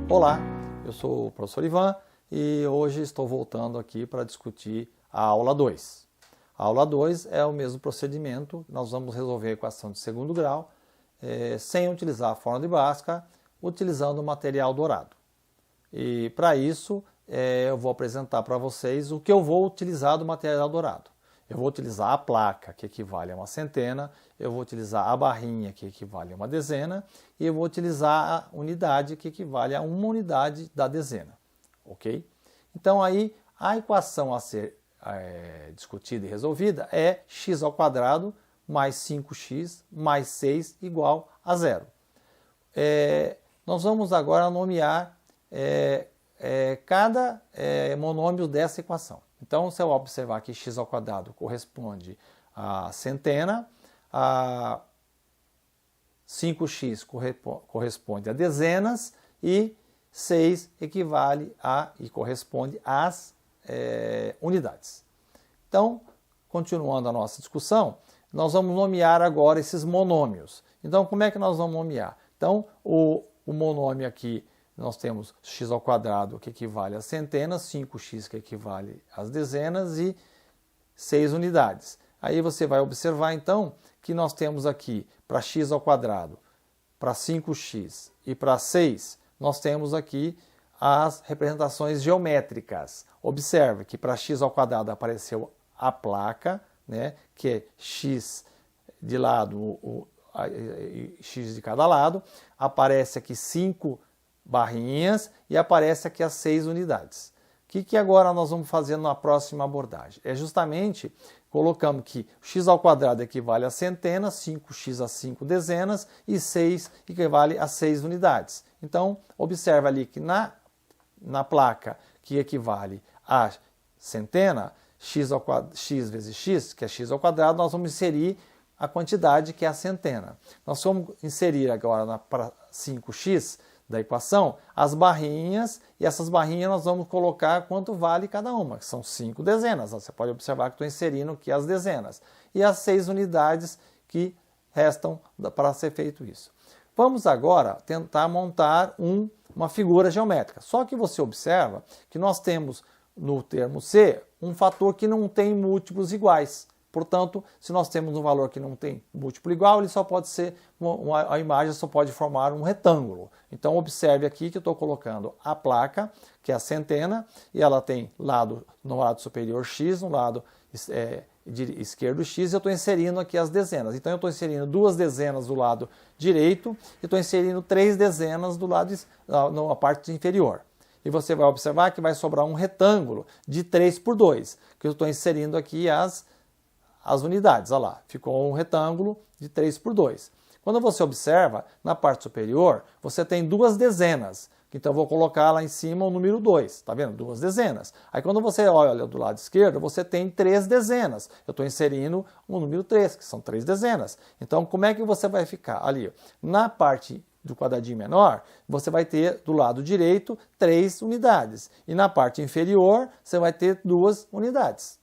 Olá, eu sou o professor Ivan e hoje estou voltando aqui para discutir a aula 2. A aula 2 é o mesmo procedimento, nós vamos resolver a equação de segundo grau sem utilizar a fórmula de Bhaskara, utilizando o material dourado. E para isso eu vou apresentar para vocês o que eu vou utilizar do material dourado. Eu vou utilizar a placa, que equivale a uma centena, eu vou utilizar a barrinha, que equivale a uma dezena, e eu vou utilizar a unidade, que equivale a uma unidade da dezena. Ok? Então aí a equação a ser discutida e resolvida é x² mais 5x mais 6 igual a 0. Nós vamos agora nomear cada monômio dessa equação. Então, se eu observar que x² corresponde a centena, a 5x corresponde a dezenas e 6 equivale e corresponde às unidades. Então, continuando a nossa discussão, nós vamos nomear agora esses monômios. Então, como é que nós vamos nomear? Então, o monômio aqui, nós temos x² que equivale a centenas, 5x que equivale às dezenas e 6 unidades. Aí você vai observar então que nós temos aqui para x², para 5x e para 6, nós temos aqui as representações geométricas. Observe que para x² apareceu a placa, né, que é x de lado, x de cada lado, aparece aqui 5 barrinhas e aparece aqui as 6 unidades. O que agora nós vamos fazer na próxima abordagem? É justamente colocando que x² equivale a centenas, 5x a 5 dezenas e 6 equivale a 6 unidades. Então, observe ali que na placa que equivale a centena, x vezes x, que é x², nós vamos inserir a quantidade que é a centena. Nós vamos inserir agora para 5x da equação as barrinhas, e essas barrinhas nós vamos colocar quanto vale cada uma, que são 5 dezenas. Você pode observar que estou inserindo aqui as dezenas. E as 6 unidades que restam para ser feito isso. Vamos agora tentar montar uma figura geométrica. Só que você observa que nós temos no termo C um fator que não tem múltiplos iguais. Portanto, se nós temos um valor que não tem múltiplo igual, ele só pode ser a imagem só pode formar um retângulo. Então, observe aqui que eu estou colocando a placa, que é a centena, e ela tem no lado superior x, no lado esquerdo x, e eu estou inserindo aqui as dezenas. Então, eu estou inserindo 2 dezenas do lado direito e estou inserindo 3 dezenas do lado na parte inferior. E você vai observar que vai sobrar um retângulo de 3 por 2, que eu estou inserindo aqui as unidades. Olha lá, ficou um retângulo de 3 por 2. Quando você observa, na parte superior, você tem 2 dezenas. Então, eu vou colocar lá em cima o número 2. Está vendo? 2 dezenas. Aí, quando você olha do lado esquerdo, você tem 3 dezenas. Eu estou inserindo o número 3, que são 3 dezenas. Então, como é que você vai ficar? Ali, na parte do quadradinho menor, você vai ter do lado direito 3 unidades. E na parte inferior, você vai ter 2 unidades.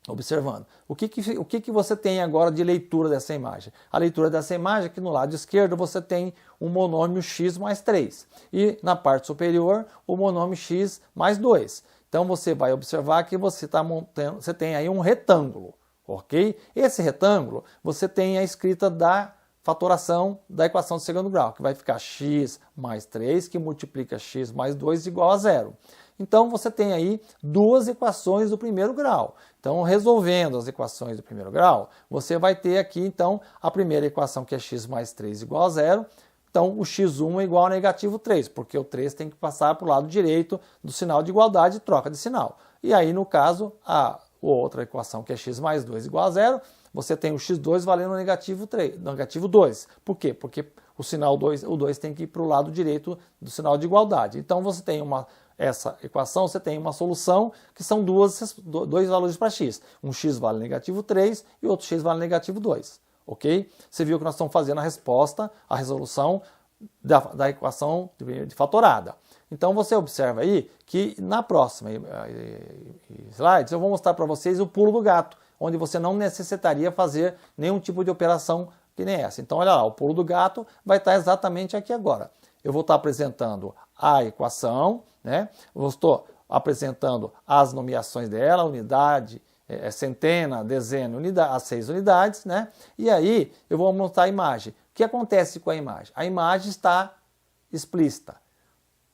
Observando. O que você tem agora de leitura dessa imagem? A leitura dessa imagem é que no lado esquerdo você tem o monômio x mais 3. E na parte superior, o monômio x mais 2. Então você vai observar que você tem aí um retângulo. Ok? Esse retângulo, você tem a escrita da fatoração da equação de segundo grau, que vai ficar x mais 3, que multiplica x mais 2 igual a 0. Então, você tem aí 2 equações do primeiro grau. Então, resolvendo as equações do primeiro grau, você vai ter aqui, então, a primeira equação, que é x mais 3 igual a 0. Então, o x1 é igual a negativo 3, porque o 3 tem que passar para o lado direito do sinal de igualdade e troca de sinal. E aí, no caso, a outra equação, que é x mais 2 igual a 0, você tem o x2 valendo negativo 2. Por quê? Porque o sinal 2, o 2 tem que ir para o lado direito do sinal de igualdade. Então, você tem essa equação, você tem uma solução que são dois valores para x. Um x vale negativo 3 e outro x vale negativo 2. Ok? Você viu que nós estamos fazendo a resposta, a resolução da equação de fatorada. Então você observa aí que na próxima slides eu vou mostrar para vocês o pulo do gato, onde você não necessitaria fazer nenhum tipo de operação que nem essa. Então, olha lá, o pulo do gato vai estar exatamente aqui agora. Eu vou estar apresentando a equação, né? Eu estou apresentando as nomeações dela, unidade, centena, dezena, unidade, as 6 unidades, né? E aí eu vou montar a imagem. O que acontece com a imagem? A imagem está explícita.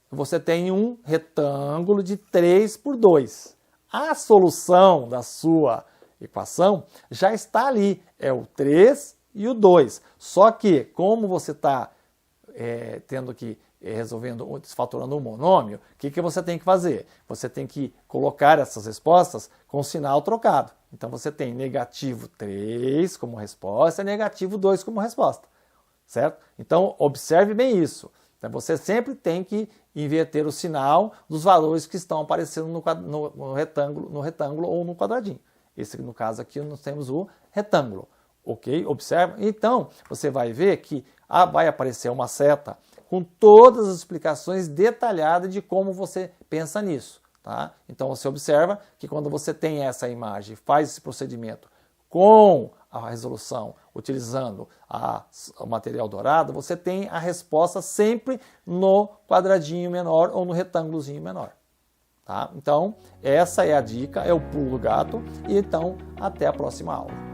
Você tem um retângulo de 3 por 2. A solução da sua equação já está ali, é o 3 e o 2. Só que, como você está tendo que resolvendo, desfatorando um monômio, o que você tem que fazer? Você tem que colocar essas respostas com sinal trocado. Então você tem negativo 3 como resposta e negativo 2 como resposta, certo? Então observe bem isso. Você sempre tem que inverter o sinal dos valores que estão aparecendo no retângulo ou no quadradinho. Esse, no caso aqui, nós temos o retângulo. Ok? Observa. Então, você vai ver que vai aparecer uma seta com todas as explicações detalhadas de como você pensa nisso. Tá? Então, você observa que quando você tem essa imagem, faz esse procedimento com a resolução, utilizando o material dourado, você tem a resposta sempre no quadradinho menor ou no retângulozinho menor. Tá? Então, essa é a dica, é o pulo do gato. E então, até a próxima aula.